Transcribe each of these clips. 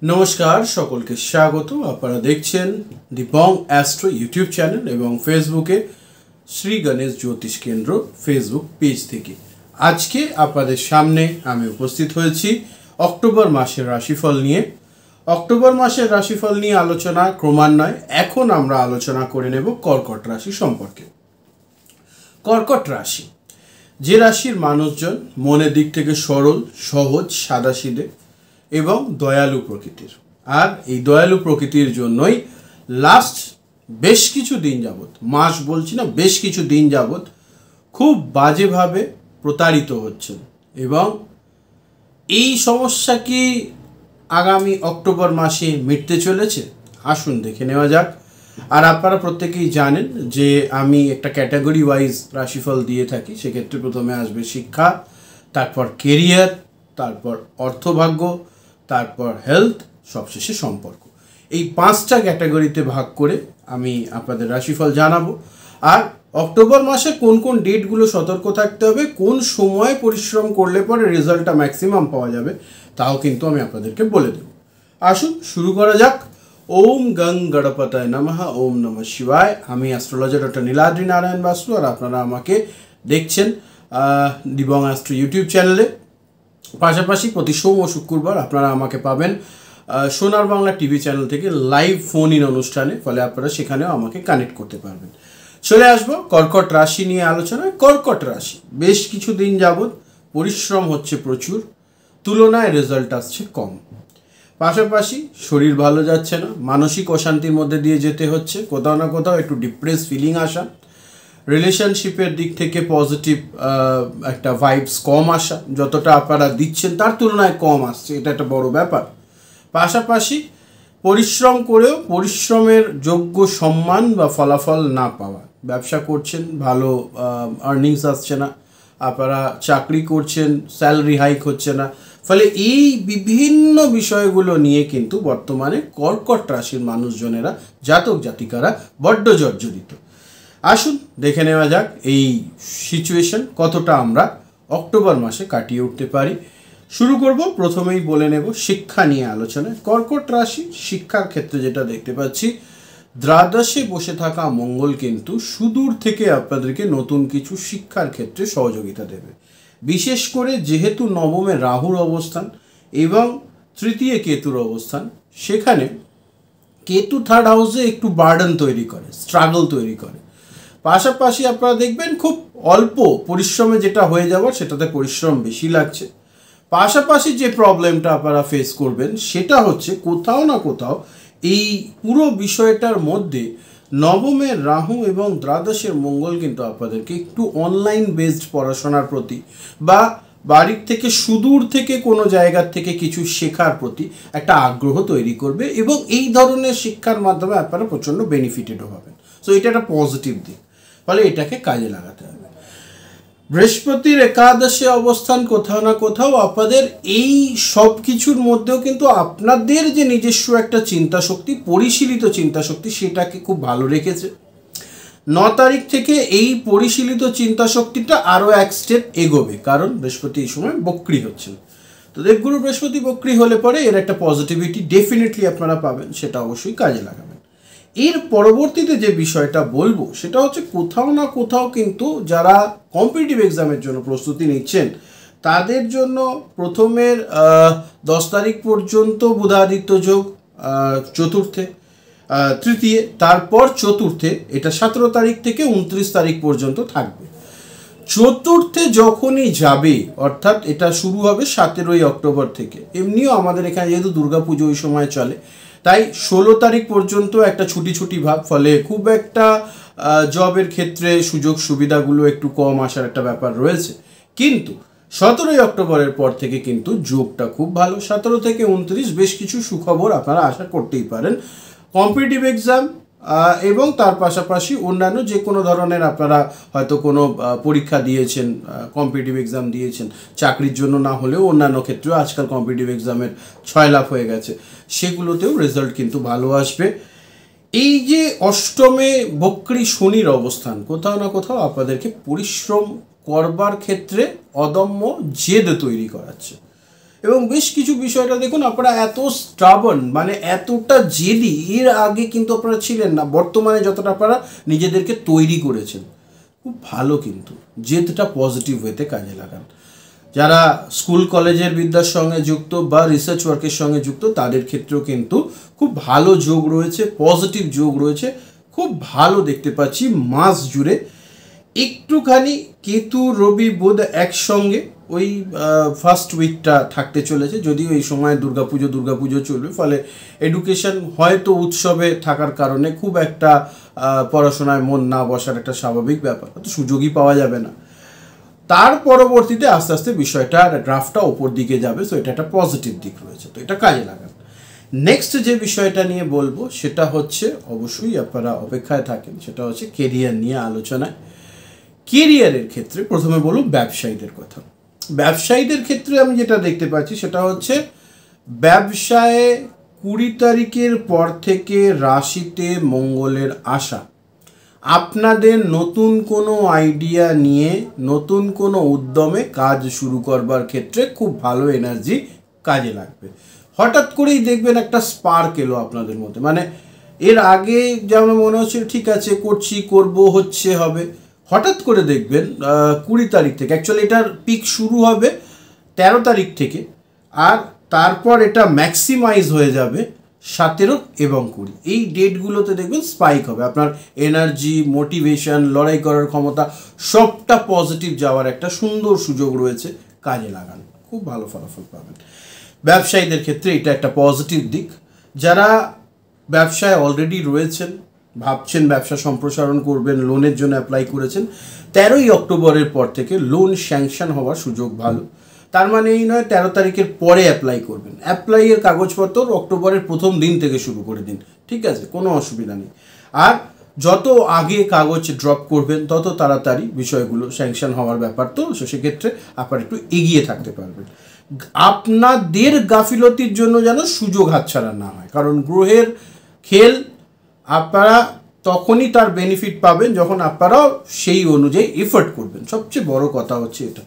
নমস্কার সকলকে স্বাগত। আপনারা দেখছেন দি বং অ্যাস্ট্রো ইউটিউব চ্যানেল এবং ফেসবুকে শ্রী গণেশ জ্যোতিষ কেন্দ্র ফেসবুক পেজ থেকে। আজকে আপনাদের সামনে আমি উপস্থিত হয়েছি অক্টোবর মাসের রাশিফল নিয়ে। অক্টোবর মাসের রাশিফল নিয়ে আলোচনা ক্রমান্বয়ে এখন আমরা আলোচনা করে নেব কর্কট রাশি সম্পর্কে। কর্কট রাশি, যে রাশির মানুষজন মনের দিক থেকে সরল, সহজ, সাদাসিধে এবং দয়ালু প্রকৃতির। আর এই দয়ালু প্রকৃতির জন্যই লাস্ট বেশ কিছু দিন যাবৎ, মাস বলছি না, বেশ কিছু দিন যাবৎ খুব বাজেভাবে প্রতারিত হচ্ছেন। এবং এই সমস্যা কি আগামী অক্টোবর মাসে মিটতে চলেছে? আসুন দেখে নেওয়া যাক। আর আপনারা প্রত্যেকেই জানেন যে আমি একটা ক্যাটাগরি ওয়াইজ রাশিফল দিয়ে থাকি। সেক্ষেত্রে প্রথমে আসবে শিক্ষা, তারপর কেরিয়ার, তারপর অর্থভাগ্য, তারপর হেলথ, সবশেষে সম্পর্ক। এই 5টা ক্যাটাগরিতে ভাগ করে আমি আপনাদের রাশিফল জানাবো। আর অক্টোবর মাসে কোন কোন ডেটগুলো সতর্ক থাকতে হবে, কোন সময় পরিশ্রম করলে পরে রেজাল্টটা ম্যাক্সিমাম পাওয়া যাবে, তাও কিন্তু আমি আপনাদেরকে বলে দেব। আসুন শুরু করা যাক। ওম গং গণপতায় নমঃ, ওম নমঃ শিবায়। আমি অ্যাস্ট্রোলজার ডক্টর নীলাদ্রি নারায়ণ বাসু, আর আপনারা আমাকে দেখছেন দি বং অ্যাস্ট্রো ইউটিউব চ্যানেলে। পাশাপাশি প্রতি সোম ও শুক্রবার আপনারা আমাকে পাবেন সোনার বাংলা টিভি চ্যানেল থেকে লাইভ ফোন ইন অনুষ্ঠানে, ফলে আপনারা সেখানেও আমাকে কানেক্ট করতে পারবেন। চলে আসবো কর্কট রাশি নিয়ে আলোচনায়। কর্কট রাশি বেশ কিছু দিন যাবৎ পরিশ্রম হচ্ছে প্রচুর, তুলনায় রেজাল্ট আসছে কম। পাশাপাশি শরীর ভালো যাচ্ছে না, মানসিক অশান্তির মধ্যে দিয়ে যেতে হচ্ছে, কোথাও না কোথাও একটু ডিপ্রেস ফিলিং আসা, রিলেশনশিপের দিক থেকে পজিটিভ একটা ভাইবস কম আসা, যতটা আপনারা দিচ্ছেন তার তুলনায় কম আসছে, এটা একটা বড় ব্যাপার। পাশাপাশি পরিশ্রম করেও পরিশ্রমের যোগ্য সম্মান বা ফলাফল না পাওয়া, ব্যবসা করছেন ভালো আর্নিংস আসছে না, আপনারা চাকরি করছেন স্যালারি হাইক হচ্ছে না, ফলে এই বিভিন্ন বিষয়গুলো নিয়ে কিন্তু বর্তমানে কর্কট রাশির মানুষজনেরা, জাতক জাতিকারা বড্ড জর্জরিত। আসুন দেখে নেওয়া যাক এই সিচুয়েশন কতটা আমরা অক্টোবর মাসে কাটিয়ে উঠতে পারি। শুরু করব, প্রথমেই বলে নেব শিক্ষা নিয়ে আলোচনায়। কর্কট রাশি শিক্ষার ক্ষেত্রে যেটা দেখতে পাচ্ছি, দ্বাদশে বসে থাকা মঙ্গল কিন্তু সুদূর থেকে আপনাদেরকে নতুন কিছু শিক্ষার ক্ষেত্রে সহযোগিতা দেবে। বিশেষ করে যেহেতু নবমে রাহুর অবস্থান এবং তৃতীয় কেতুর অবস্থান, সেখানে কেতু থার্ড হাউসে একটু বার্ডেন তৈরি করে, স্ট্রাগল তৈরি করে। পাশাপাশি আপনারা দেখবেন খুব অল্প পরিশ্রমে যেটা হয়ে যাওয়ার, সেটাতে পরিশ্রম বেশি লাগছে। পাশাপাশি যে প্রবলেমটা আপনারা ফেস করবেন সেটা হচ্ছে কোথাও না কোথাও এই পুরো বিষয়টার মধ্যে নবমের রাহু এবং দ্বাদশের মঙ্গল কিন্তু আপনাদেরকে একটু অনলাইন বেসড পড়াশোনার প্রতি বা বাড়ির থেকে সুদূর থেকে কোনো জায়গার থেকে কিছু শেখার প্রতি একটা আগ্রহ তৈরি করবে, এবং এই ধরনের শিক্ষার মাধ্যমে আপনারা প্রচণ্ড বেনিফিটেডও হবেন। সো এটা একটা পজিটিভ দিক, ফলে এটাকে কাজে লাগাতে হবে। বৃহস্পতির একাদশে অবস্থান কোথাও না কোথাও আপনাদের এই সব কিছুর মধ্যেও কিন্তু আপনাদের যে নিজস্ব একটা চিন্তা শক্তি, পরিশীলিত চিন্তা শক্তি, সেটাকে খুব ভালো রেখেছে। 9 তারিখ থেকে এই পরিশীলিত চিন্তা শক্তিটা আরও এক স্টেপ এগোবে, কারণ বৃহস্পতি এই সময় বক্রী হচ্ছেন। তো দেবগুরু বৃহস্পতি বক্রী হলে পরে এর একটা পজিটিভিটি ডেফিনেটলি আপনারা পাবেন, সেটা অবশ্যই কাজে লাগাবেন। এর পরবর্তীতে যে বিষয়টা বলবো সেটা হচ্ছে কোথাও না কোথাও কিন্তু যারা কম্পিটিটিভ এক্সামের জন্য প্রস্তুতি নিচ্ছেন তাদের জন্য প্রথমের 10 তারিখ পর্যন্ত বুধাদিত্য যোগ চতুর্থে, তৃতীয়, তারপর চতুর্থে, এটা 17 তারিখ থেকে 29 তারিখ পর্যন্ত থাকবে। চতুর্থে যখনই যাবে, অর্থাৎ এটা শুরু হবে 17 অক্টোবর থেকে। এমনিও আমাদের এখানে যেহেতু দুর্গাপুজো ওই সময় চলে, তাই 16 তারিখ পর্যন্ত একটা ছুটি ছুটি ভাব, ফলে খুব একটা জবের ক্ষেত্রে সুযোগ সুবিধাগুলো একটু কম আসার একটা ব্যাপার রয়েছে। কিন্তু 17 অক্টোবরের পর থেকে কিন্তু যোগটা খুব ভালো। 17 থেকে 29 বেশ কিছু সুখবর আপনারা আশা করতেই পারেন। কম্পিটিটিভ এক্সাম এবং তার পাশাপাশি অন্যান্য যে কোনো ধরনের আপনারা হয়তো কোনো পরীক্ষা দিয়েছেন, কম্পিটিটিভ এক্সাম দিয়েছেন, চাকরির জন্য না হলেও অন্যান্য ক্ষেত্রেও আজকাল কম্পিটিটিভ এক্সামের 6 লাখ হয়ে গেছে, সেগুলোতেও রেজাল্ট কিন্তু ভালো আসবে। এই যে অষ্টমে বক্রী শনির অবস্থান কোথাও না কোথাও আপনাদেরকে পরিশ্রম করবার ক্ষেত্রে অদম্য জেদ তৈরি করাচ্ছে, এবং বেশ কিছু বিষয়টা দেখুন, আপনারা এত স্টাবন মানে এতটা জেদি এর আগে কিন্তু আপনারা ছিলেন না, বর্তমানে যতটা আপনারা নিজেদেরকে তৈরি করেছেন খুব ভালো, কিন্তু জেদটা পজিটিভ ওয়েতে কাজে লাগান। যারা স্কুল কলেজের বিদ্যার সঙ্গে যুক্ত বা রিসার্চ ওয়ার্কের সঙ্গে যুক্ত তাদের ক্ষেত্রেও কিন্তু খুব ভালো যোগ রয়েছে, পজিটিভ যোগ রয়েছে, খুব ভালো দেখতে পাচ্ছি মাস জুড়ে। একটুখানি কেতু রবি বুধ একসঙ্গে ওই ফার্স্ট উইকটা থাকতে চলেছে, যদিও এই সময় দুর্গাপুজো চলবে, ফলে এডুকেশন হয়তো উৎসবে থাকার কারণে খুব একটা পড়াশোনায় মন না বসার একটা স্বাভাবিক ব্যাপার, তো সুযোগই পাওয়া যাবে না। তার পরবর্তীতে আস্তে আস্তে বিষয়টা গ্রাফটা ওপর দিকে যাবে, সো এটা একটা পজিটিভ দিক রয়েছে, তো এটা কাজে লাগান। নেক্সট যে বিষয়টা নিয়ে বলবো সেটা হচ্ছে, অবশ্যই আপনারা অপেক্ষায় থাকেন, সেটা হচ্ছে কেরিয়ার নিয়ে আলোচনায়। কেরিয়ারের ক্ষেত্রে প্রথমে বলুন ব্যবসায়ীদের কথা। ব্যবসায়ীদের ক্ষেত্রে আমি যেটা দেখতে পাচ্ছি সেটা হচ্ছে ব্যবসায়ে 20 তারিখের পর থেকে রাশিতে মঙ্গলের আসা আপনাদের নতুন কোনো আইডিয়া নিয়ে নতুন কোনো উদ্যমে কাজ শুরু করবার ক্ষেত্রে খুব ভালো এনার্জি কাজে লাগবে। হঠাৎ করেই দেখবেন একটা স্পার্ক এলো আপনাদের মধ্যে, মানে এর আগে যেমন মনে হচ্ছে ঠিক আছে করব হচ্ছে হবে, হঠাৎ করে দেখবেন 20 তারিখ থেকে, অ্যাকচুয়ালি এটার পিক শুরু হবে 13 তারিখ থেকে, আর তারপর এটা ম্যাক্সিমাইজ হয়ে যাবে 17 এবং 20। এই ডেটগুলোতে দেখবেন স্পাইক হবে, আপনার এনার্জি, মোটিভেশন, লড়াই করার ক্ষমতা সবটা পজিটিভ যাওয়ার একটা সুন্দর সুযোগ রয়েছে, কাজে লাগান, খুব ভালো ফলাফল পাবেন। ব্যবসায়ীদের ক্ষেত্রে এটা একটা পজিটিভ দিক। যারা ব্যবসায় অলরেডি রয়েছেন, ভাবছেন ব্যবসা সম্প্রসারণ করবেন, লোনের জন্য অ্যাপ্লাই করেছেন, 13ই অক্টোবরের পর থেকে লোন স্যাংশন হওয়ার সুযোগ ভালো। তার মানে এই নয় 13 তারিখের পরে অ্যাপ্লাই করবেন, অ্যাপ্লাইয়ের কাগজপত্র অক্টোবরের প্রথম দিন থেকে শুরু করে দিন, ঠিক আছে, কোনো অসুবিধা নেই। আর যত আগে কাগজ ড্রপ করবেন তত তাড়াতাড়ি বিষয়গুলো স্যাংশন হওয়ার ব্যাপার, তো সেক্ষেত্রে আপনারা একটু এগিয়ে থাকতে পারবেন। আপনাদের গাফিলতির জন্য যেন সুযোগ হাতছাড়া না হয়, কারণ গ্রহের খেল আপনারা তখনই তার বেনিফিট পাবেন যখন আপনারাও সেই অনুযায়ী এফোর্ট করবেন। সবচেয়ে বড় কথা হচ্ছে এটা।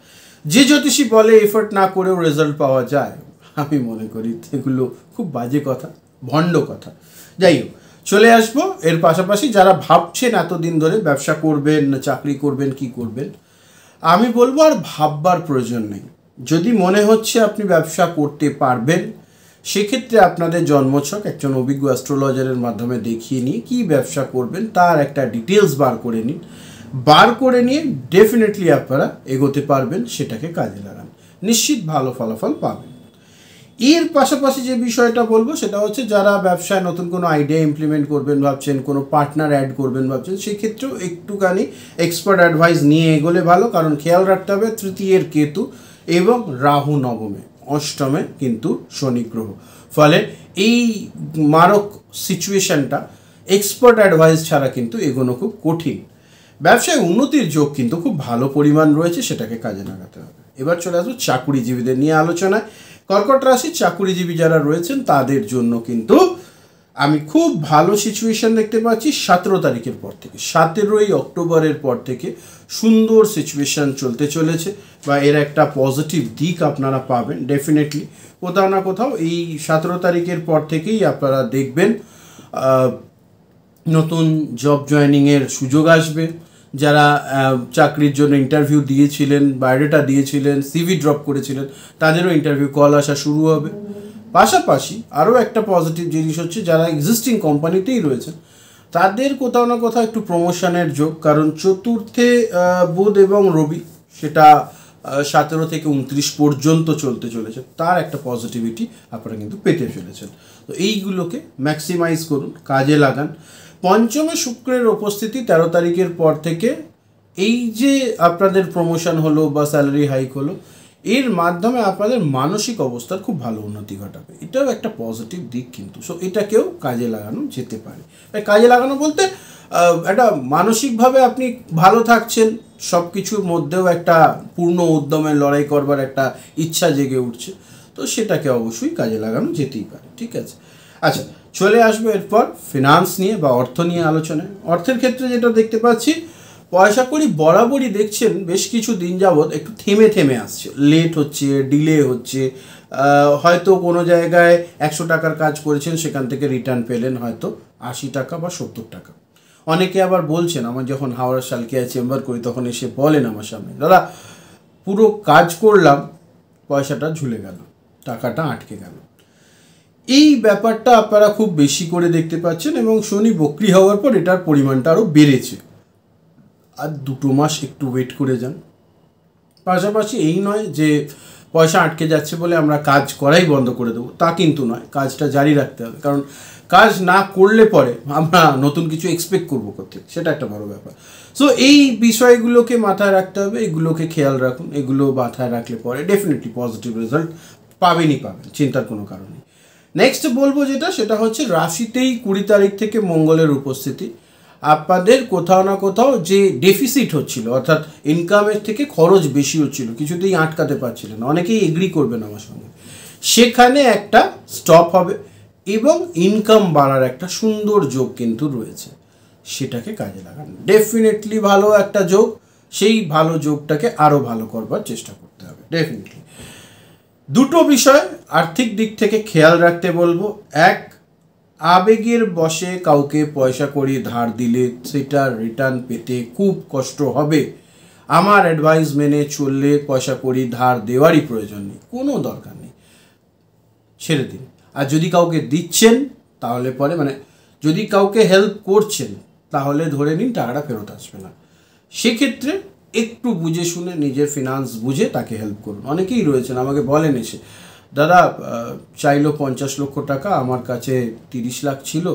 যে জ্যোতিষী বলে এফোর্ট না করেও রেজাল্ট পাওয়া যায়, আমি মনে করি এগুলো খুব বাজে কথা, ভণ্ড কথা। যাই হোক, চলে আসবো এর পাশাপাশি যারা ভাবছেন এতদিন ধরে ব্যবসা করবেন, চাকরি করবেন, কি করবেন, আমি বলবো আর ভাববার প্রয়োজন নেই। যদি মনে হচ্ছে আপনি ব্যবসা করতে পারবেন, সেক্ষেত্রে আপনাদের জন্মছক একজন অভিজ্ঞ অ্যাস্ট্রোলজারের মাধ্যমে দেখিয়ে নিয়ে কী ব্যবসা করবেন তার একটা ডিটেলস বার করে নিন, বার করে নিয়ে ডেফিনেটলি আপনারা এগোতে পারবেন, সেটাকে কাজে লাগান, নিশ্চিত ভালো ফলাফল পাবেন। এর পাশাপাশি যে বিষয়টা বলবো সেটা হচ্ছে যারা ব্যবসায় নতুন কোনো আইডিয়া ইমপ্লিমেন্ট করবেন ভাবছেন, কোনো পার্টনার অ্যাড করবেন ভাবছেন, সেক্ষেত্রেও একটুখানি এক্সপার্ট অ্যাডভাইস নিয়ে এগোলে ভালো, কারণ খেয়াল রাখতে হবে তৃতীয়ের কেতু এবং রাহু নবমে, অষ্টমে কিন্তু শনি গ্রহ, ফলে এই মারক সিচুয়েশনটা এক্সপার্ট অ্যাডভাইস ছাড়া কিন্তু এগোনো খুব কঠিন। ব্যবসায় উন্নতির যোগ কিন্তু খুব ভালো পরিমাণ রয়েছে, সেটাকে কাজে লাগাতে হবে। এবার চলে আসবো চাকুরিজীবীদের নিয়ে আলোচনায়। কর্কট রাশির চাকুরিজীবী যারা রয়েছেন তাদের জন্য কিন্তু আমি খুব ভালো সিচুয়েশন দেখতে পাচ্ছি 17 তারিখের পর থেকে, 17ই অক্টোবরের পর থেকে সুন্দর সিচুয়েশন চলতে চলেছে, বা এর একটা পজিটিভ দিক আপনারা পাবেন ডেফিনেটলি কোথাও না কোথাও। এই 17 তারিখের পর থেকেই আপনারা দেখবেন নতুন জব জয়েনিংয়ের সুযোগ আসবে। যারা চাকরির জন্য ইন্টারভিউ দিয়েছিলেন, বায়োডাটা দিয়েছিলেন, সিভি ড্রপ করেছিলেন, তাদেরও ইন্টারভিউ কল আসা শুরু হবে। পাশাপাশি আরও একটা পজিটিভ জিনিস হচ্ছে যারা এক্সিস্টিং কোম্পানিতেই রয়েছেন তাদের কোথাও না কোথাও একটু প্রমোশনের যোগ, কারণ চতুর্থে বুধ এবং রবি, সেটা 17 থেকে 29 পর্যন্ত চলতে চলেছে, তার একটা পজিটিভিটি আপনারা কিন্তু পেতে চলেছেন। তো এইগুলোকে ম্যাক্সিমাইজ করুন, কাজে লাগান। পঞ্চমে শুক্রের উপস্থিতি 13 তারিখের পর থেকে এই যে আপনাদের প্রমোশন হলো বা স্যালারি হাইক হলো, এর মাধ্যমে আপনাদের মানসিক অবস্থার খুব ভালো উন্নতি ঘটাবে, এটাও একটা পজিটিভ দিক কিন্তু। সো এটাকেও কাজে লাগানো যেতে পারে। কাজে লাগানো বলতে একটা মানসিকভাবে আপনি ভালো থাকছেন, সব কিছুর মধ্যেও একটা পূর্ণ উদ্যমে লড়াই করবার একটা ইচ্ছা জেগে উঠছে, তো সেটাকে অবশ্যই কাজে লাগানো যেতেই পারে, ঠিক আছে। আচ্ছা, চলে আসবো এরপর ফিনান্স নিয়ে বা অর্থ নিয়ে আলোচনায়। অর্থের ক্ষেত্রে যেটা দেখতে পাচ্ছি, পয়সা কড়ি বরাবরই দেখছেন বেশ কিছু দিন যাবৎ একটু থেমে থেমে আসছে, লেট হচ্ছে, ডিলে হচ্ছে, হয়তো কোনো জায়গায় 100 টাকার কাজ করেছেন, সেখান থেকে রিটার্ন পেলেন হয়তো 80 টাকা বা 70 টাকা। অনেকে আবার বলছেন, আমার যখন হাওড়া শালকিয়া চেম্বার করি তখন এসে বলেন আমার সামনে, দাদা পুরো কাজ করলাম, পয়সাটা ঝুলে গেল, টাকাটা আটকে গেল। এই ব্যাপারটা আপনারা খুব বেশি করে দেখতে পাচ্ছেন এবং শনি বক্রি হওয়ার পর এটার পরিমাণটা আরও বেড়েছে। আর 2 মাস একটু ওয়েট করে যান। পাশাপাশি এই নয় যে পয়সা আটকে যাচ্ছে বলে আমরা কাজ করাই বন্ধ করে দেবো, তা কিন্তু নয়, কাজটা জারি রাখতে হবে। কারণ কাজ না করলে পরে আমরা নতুন কিছু এক্সপেক্ট করবো করতে, সেটা একটা বড় ব্যাপার। সো এই বিষয়গুলোকে মাথায় রাখতে হবে, এগুলোকে খেয়াল রাখুন। এগুলো মাথায় রাখলে পরে ডেফিনেটলি পজিটিভ রেজাল্ট পাবেন, চিন্তার কোনো কারণ নেই। নেক্সট বলবো সেটা হচ্ছে রাশিতেই 20 তারিখ থেকে মঙ্গলের উপস্থিতি। আপনাদের কোথাও না কোথাও যে ডেফিসিট হচ্ছিল, অর্থাৎ ইনকামের থেকে খরচ বেশি হচ্ছিল, কিছুতেই আটকাতে পারছিলেন, অনেকেই এগ্রি করবেন আমার সঙ্গে, সেখানে একটা স্টপ হবে এবং ইনকাম বাড়ার একটা সুন্দর যোগ কিন্তু রয়েছে, সেটাকে কাজে লাগান। ডেফিনেটলি ভালো একটা যোগ, সেই ভালো যোগটাকে আরও ভালো করবার চেষ্টা করতে হবে ডেফিনেটলি। 2টো বিষয় আর্থিক দিক থেকে খেয়াল রাখতে বলবো। এক, আবেগের বশে কাউকে পয়সা কড়ি ধার দিলে সেটা রিটার্ন পেতে খুব কষ্ট হবে। আমার অ্যাডভাইস মেনে চললে পয়সা কড়ি ধার দেওয়ারই প্রয়োজন নেই, কোনো দরকার নেই, ছেড়ে দিন। আর যদি কাউকে দিচ্ছেন তাহলে পরে যদি কাউকে হেল্প করছেন তাহলে ধরে নিন টাকাটা ফেরত আসবে না। সেক্ষেত্রে একটু বুঝে শুনে নিজের ফিনান্স বুঝে তাকে হেল্প করুন। অনেকেই রয়েছেন আমাকে বলেন এসে, দাদা চাইলো 50 লক্ষ টাকা, আমার কাছে 30 লাখ ছিল,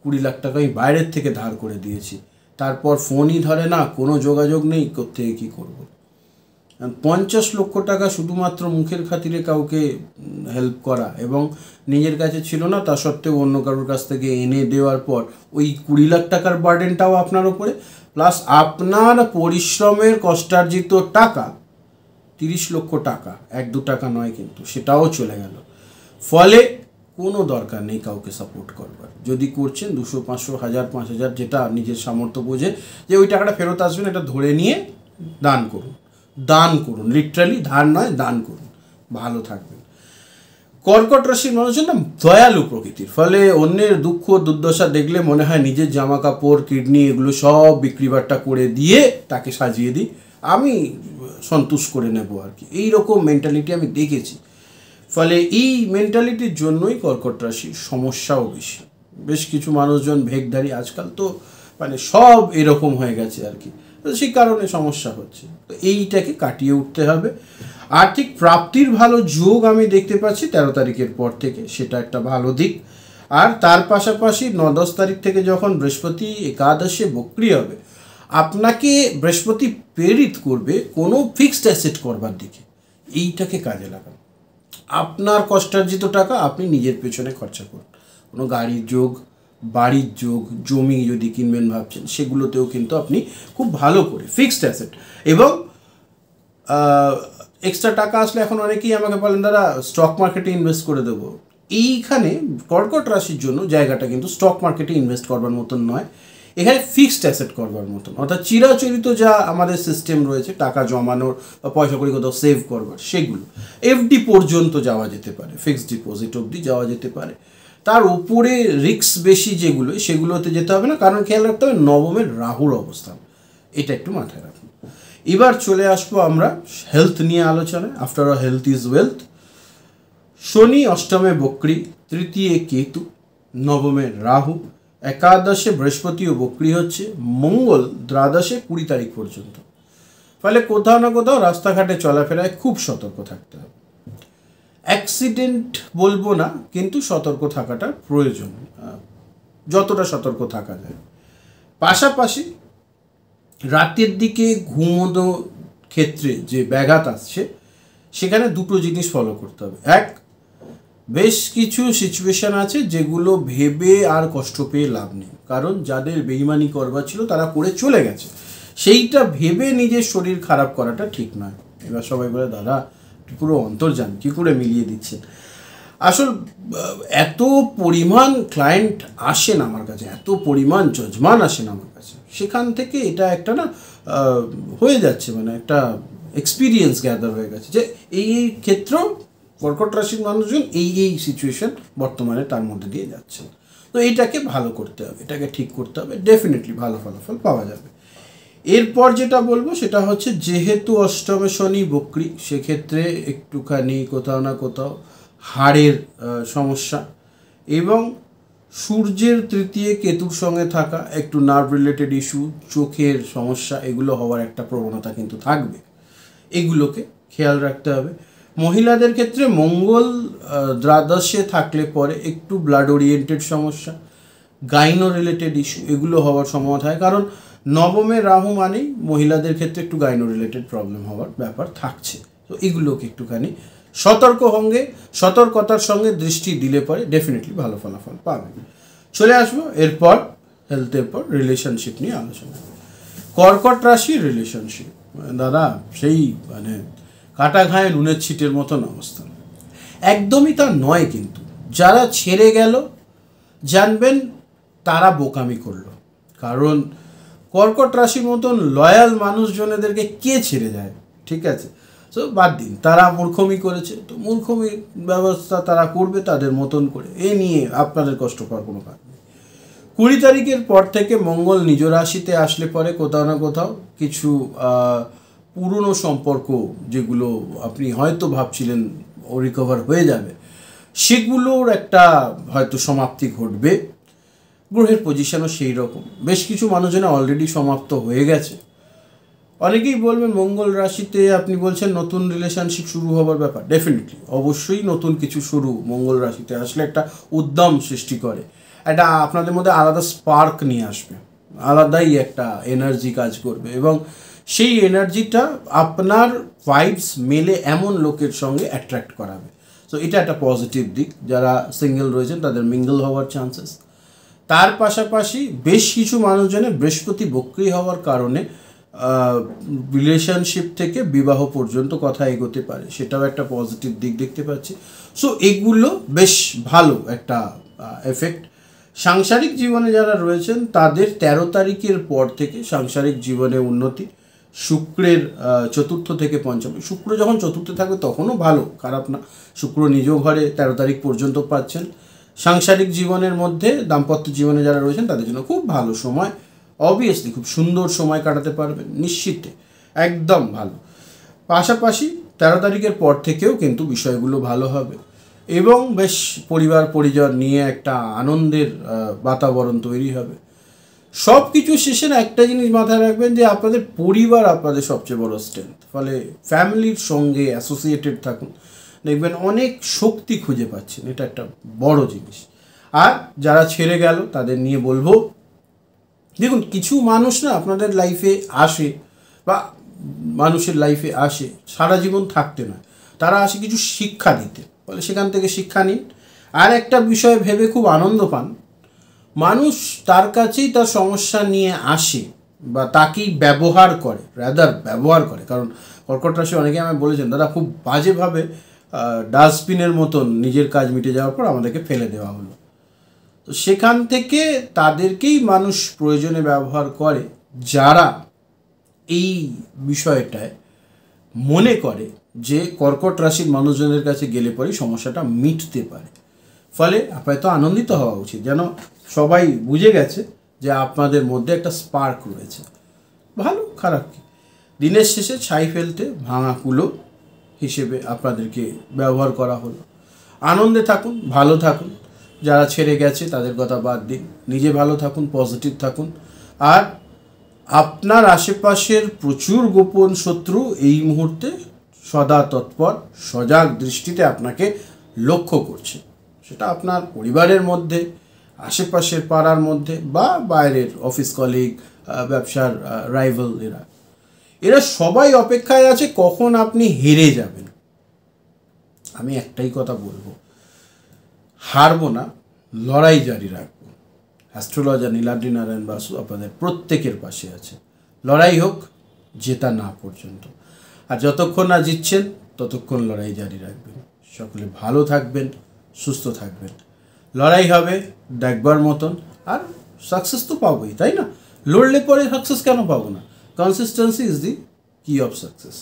20 লাখ টাকা আমি বাইরের থেকে ধার করে দিয়েছি, তারপর ফোনই ধরে না, কোনো যোগাযোগ নেই, কোত্থেকে কী করবো। 50 লক্ষ টাকা শুধুমাত্র মুখের খাতিরে কাউকে হেল্প করা এবং নিজের কাছে ছিল না, তা সত্ত্বেও অন্য কারোর কাছ থেকে এনে দেওয়ার পর ওই 20 লাখ টাকার বার্ডেনটাও আপনার ওপরে, প্লাস আপনার পরিশ্রমের কষ্টার্জিত টাকা 30 লক্ষ টাকা, 1-2 টাকা নয় কিন্তু, সেটাও চলে গেল। ফলে কোনো দরকার নেই কাউকে সাপোর্ট করবার। যদি করছেন 200, 500, 1000, 5000 যেটা নিজের সামর্থ্য বোঝে যে ওই টাকাটা ফেরত আসবেন, এটা ধরে নিয়ে দান করুন। দান করুন, লিটারালি ধার নয়, দান করুন, ভালো থাকবেন। কর্কট রাশির মানুষজন না দয়ালু প্রকৃতির, ফলে অন্যের দুঃখ দুর্দশা দেখলে মনে হয় নিজের জামা কাপড়, কিডনি এগুলো সব বিক্রিবাট্টা করে দিয়ে তাকে সাজিয়ে দিই, আমি সন্তুষ্ট করে নেব আর কি, এইরকম মেন্টালিটি আমি দেখেছি। ফলে এই মেন্টালিটির জন্যই কর্কট রাশির সমস্যাও বেশি। বেশ কিছু মানুষজন ভেগধারী, আজকাল তো সব এরকম হয়ে গেছে আর কি, তো সেই কারণে সমস্যা হচ্ছে। তো এইটাকে কাটিয়ে উঠতে হবে। আর্থিক প্রাপ্তির ভালো যোগ আমি দেখতে পাচ্ছি 13 তারিখের পর থেকে, সেটা একটা ভালো দিক। আর তার পাশাপাশি 9-10 তারিখ থেকে যখন বৃহস্পতি একাদশে বক্রি হবে, আপনাকে বৃহস্পতি প্রেরিত করবে কোনো ফিক্সড অ্যাসেট করবার দিকে, এইটাকে কাজে লাগান। আপনার কষ্টার্জিত টাকা আপনি নিজের পেছনে খরচা করুন। কোনো গাড়ির যোগ, বাড়ির যোগ, জমি যদি কিনবেন ভাবছেন, সেগুলোতেও কিন্তু আপনি খুব ভালো করে ফিক্সড অ্যাসেট এবং এক্সট্রা টাকা আসলে এখন অনেকেই আমাকে বলেন, দাদা স্টক মার্কেটে ইনভেস্ট করে দেবো। এইখানে কর্কট রাশির জন্য জায়গাটা কিন্তু স্টক মার্কেটে ইনভেস্ট করবার মতন নয়, এখানে ফিক্সড অ্যাসেট করবার মতন, অর্থাৎ চিরাচরিত যা আমাদের সিস্টেম রয়েছে টাকা জমানোর বা পয়সা করে কোথাও সেভ করবার, সেগুলো এফডি পর্যন্ত যাওয়া যেতে পারে, ফিক্সড ডিপোজিট অবধি যাওয়া যেতে পারে। তার উপরে রিস্ক বেশি যেগুলো, সেগুলোতে যেতে হবে না, কারণ খেয়াল রাখতে হবে নবমের রাহুর অবস্থান, এটা একটু মাথায় রাখুন। এবার চলে আসবো আমরা হেলথ নিয়ে আলোচনায়। After all health is wealth. শনি অষ্টমে বক্রি, তৃতীয় কেতু, নবমে রাহু, একাদশে বৃহস্পতি ও বক্রি হচ্ছে, মঙ্গল দ্বাদশে 20 তারিখ পর্যন্ত। ফলে কোথাও না কোথাও রাস্তাঘাটে চলাফেরায় খুব সতর্ক থাকতে হবে। অ্যাক্সিডেন্ট বলবো না, কিন্তু সতর্ক থাকাটা প্রয়োজন, যতটা সতর্ক থাকা যায়। পাশাপাশি রাতের দিকে ঘুমোনো ক্ষেত্রে যে ব্যাঘাত আসছে, সেখানে 2টো জিনিস ফলো করতে হবে। এক, বেশ কিছু সিচুয়েশান আছে যেগুলো ভেবে আর কষ্ট পেয়ে লাভ নেই, কারণ যাদের বেইমানি করবার ছিল তারা করে চলে গেছে, সেইটা ভেবে নিজের শরীর খারাপ করাটা ঠিক নয়। এবার সবাই বলে, দাদা পুরো অন্তর্জান কী করে মিলিয়ে দিচ্ছেন। আসল এত পরিমাণ ক্লায়েন্ট আসেন আমার কাছে, এত পরিমাণ যজমান আসেন আমার কাছে, সেখান থেকে এটা একটা না হয়ে যাচ্ছে, একটা এক্সপিরিয়েন্স গ্যাদার হয়ে গেছে যে এই ক্ষেত্রেও কর্কট রাশির মানুষজন এই সিচুয়েশন বর্তমানে তার মধ্যে দিয়ে যাচ্ছেন। তো এইটাকে ভালো করতে হবে, এটাকে ঠিক করতে হবে, ডেফিনেটলি ভালো ফলাফল পাওয়া যাবে। এরপর যেটা বলবো সেটা হচ্ছে, যেহেতু অষ্টমে শনি বক্রী, সেক্ষেত্রে একটুখানি কোথাও না কোথাও হাড়ের সমস্যা এবং সূর্যের তৃতীয় কেতুর সঙ্গে থাকা একটু নার্ভ রিলেটেড ইস্যু, চোখের সমস্যা, এগুলো হওয়ার একটা প্রবণতা কিন্তু থাকবে। এগুলোকে খেয়াল রাখতে হবে। মহিলাদের ক্ষেত্রে মঙ্গল দ্বাদশে থাকলে পরে একটু ব্লাড ওরিয়েন্টেড সমস্যা, গাইনো রিলেটেড ইস্যু, এগুলো হওয়ার সম্ভাবনা থাকে। কারণ নবমে রাহু মানেই মহিলাদের ক্ষেত্রে একটু গাইনো রিলেটেড প্রবলেম হওয়ার ব্যাপার থাকছে। তো এগুলোকে একটুখানি সতর্কতার সঙ্গে দৃষ্টি দিলে পরে ডেফিনেটলি ভালো ফলাফল পাবেন। চলে আসবো এরপর হেলথের পর রিলেশনশিপ নিয়ে আলোচনা। কর্কট রাশির রিলেশনশিপ দাদা সেই মানে কাটা ঘায়ে নুনের ছিটের মতন অবস্থা, একদমই তা নয়। কিন্তু যারা ছেড়ে গেল জানবেন তারা বোকামি করলো, কারণ কর্কট রাশির মতন লয়াল মানুষজনেদেরকে কে ছেড়ে যায়? ঠিক আছে, সো বাদ দিন, তারা মূর্খমি করেছে, তো মূর্খমির ব্যবস্থা তারা করবে তাদের মতন করে, এ নিয়ে আপনাদের কষ্ট পাওয়ার কোনো কারণ নেই। 20 তারিখের পর থেকে মঙ্গল নিজ রাশিতে আসলে পরে কোথাও না কোথাও কিছু পুরনো সম্পর্ক যেগুলো আপনি হয়তো ভাবছিলেন ও রিকভার হয়ে যাবে, সেগুলোর একটা হয়তো সমাপ্তি ঘটবে। গ্রহের পজিশনও সেই রকম, বেশ কিছু মানুষজনের অলরেডি সমাপ্ত হয়ে গেছে। অনেকেই বলবেন মঙ্গল রাশিতে আপনি বলছেন নতুন রিলেশনশিপ শুরু হওয়ার ব্যাপার, ডেফিনেটলি অবশ্যই নতুন কিছু শুরু মঙ্গল রাশিতে আসলে একটা উদ্যম সৃষ্টি করে, একটা আপনাদের মধ্যে আলাদা স্পার্ক নিয়ে আসবে, আলাদাই একটা এনার্জি কাজ করবে এবং সেই এনার্জিটা আপনার ভাইবস মেলে এমন লোকের সঙ্গে অ্যাট্রাক্ট করাবে। সো এটা একটা পজিটিভ দিক। যারা সিঙ্গেল রয়েছেন তাদের মিঙ্গল হওয়ার চান্সেস। তার পাশাপাশি বেশ কিছু মানুষজনের বৃহস্পতি বক্রী হওয়ার কারণে রিলেশনশিপ থেকে বিবাহ পর্যন্ত কথা এগোতে পারে, সেটাও একটা পজিটিভ দিক দেখতে পাচ্ছি। সো এগুলো বেশ ভালো একটা এফেক্ট। সাংসারিক জীবনে যারা রয়েছেন তাদের 13 তারিখের পর থেকে সাংসারিক জীবনে উন্নতি। শুক্রের চতুর্থ থেকে পঞ্চমে, শুক্র যখন চতুর্থে থাকবে তখনও ভালো, খারাপ না। শুক্র নিজ ঘরে 13 তারিখ পর্যন্ত পাচ্ছেন। সাংসারিক জীবনের মধ্যে দাম্পত্য জীবনে যারা রয়েছেন তাদের জন্য খুব ভালো সময়, অবভিয়াসলি খুব সুন্দর সময় কাটাতে পারবেন নিশ্চিতে, একদম ভালো। পাশাপাশি 13 তারিখের পর থেকেও কিন্তু বিষয়গুলো ভালো হবে এবং বেশ পরিবার পরিজন নিয়ে একটা আনন্দের বাতাবরণ তৈরি হবে। সব কিছু শেষে একটা জিনিস মাথায় রাখবেন যে আপনাদের পরিবার আপনাদের সবচেয়ে বড় স্ট্রেংথ, ফলে ফ্যামিলির সঙ্গে অ্যাসোসিয়েটেড থাকুন, দেখবেন অনেক শক্তি খুঁজে পাচ্ছেন, এটা একটা বড় জিনিস। আর যারা ছেড়ে গেল তাদের নিয়ে বলবো, দেখুন কিছু মানুষ না আপনাদের লাইফে আসে বা মানুষের লাইফে আসে সারা জীবন থাকতে নয়, তারা আসে কিছু শিক্ষা দিতে, ফলে সেখান থেকে শিক্ষা নিন। আর একটা বিষয় ভেবে খুব আনন্দ পান, মানুষ তার কাছেই তার সমস্যা নিয়ে আসে বা তাকেই ব্যবহার করে, ব্যবহার করে। কারণ কর্কট রাশি অনেকে আমায় বলেছেন দাদা খুব বাজেভাবে ডাস্টবিনের মতন নিজের কাজ মিটে যাওয়ার পর আমাদেরকে ফেলে দেওয়া হলো। তো সেখান থেকে তাদেরকেই মানুষ প্রয়োজনে ব্যবহার করে যারা এই বিষয়টায় মনে করে যে কর্কট রাশির মানুষজনের কাছে গেলে পরেই সমস্যাটা মিটতে পারে। ফলে আপনার তো আনন্দিত হওয়া উচিত, যেন সবাই বুঝে গেছে যে আপনাদের মধ্যে একটা স্পার্ক রয়েছে। ভালো খারাপ কি, দিনের শেষে ছাই ফেলতে ভাঙা কুলো হিসেবে আপনাদেরকে ব্যবহার করা হলো। আনন্দে থাকুন, ভালো থাকুন। যারা ছেড়ে গেছে তাদের কথা বাদ দিন, নিজে ভালো থাকুন, পজিটিভ থাকুন। আর আপনার আশেপাশের প্রচুর গোপন শত্রু এই মুহূর্তে সদা তৎপর সজাগ দৃষ্টিতে আপনাকে লক্ষ্য করছে, সেটা আপনার পরিবারের মধ্যে, আশেপাশের পাড়ার মধ্যে বা বাইরের অফিস কলিগ, ব্যবসার রাইভাল, এরা সবাই অপেক্ষায় আছে কখন আপনি হেরে যাবেন। আমি একটাই কথা বলবো, হারবো না, লড়াই জারি রাখবো। অ্যাস্ট্রোলজার নীলাদ্রি নারায়ণ বাসু আপনাদের প্রত্যেকের পাশে আছে, লড়াই হোক জেতা না পর্যন্ত। আর যতক্ষণ না জিতছেন ততক্ষণ লড়াই জারি রাখবেন। সকলে ভালো থাকবেন, সুস্থ থাকবেন। লড়াই হবে দেখবার মতন, আর সাকসেস তো পাবোই, তাই না? লড়লে পরে সাকসেস কেন পাবো না? কনসিস্টেন্সি ইজ দি কি অফ সাকসেস।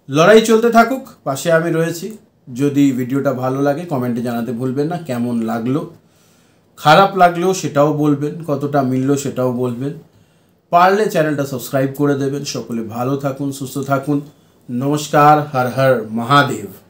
লড়াই চলতে থাকুক, পাশে আমি রয়েছি। যদি ভিডিওটা ভালো লাগে কমেন্টে জানাতে ভুলবেন না কেমন লাগলো, খারাপ লাগলেও সেটাও বলবেন, কতটা মিললো সেটাও বলবেন। পারলে চ্যানেলটা সাবস্ক্রাইব করে দেবেন। সকলে ভালো থাকুন, সুস্থ থাকুন। নমস্কার, হর হর মহাদেব।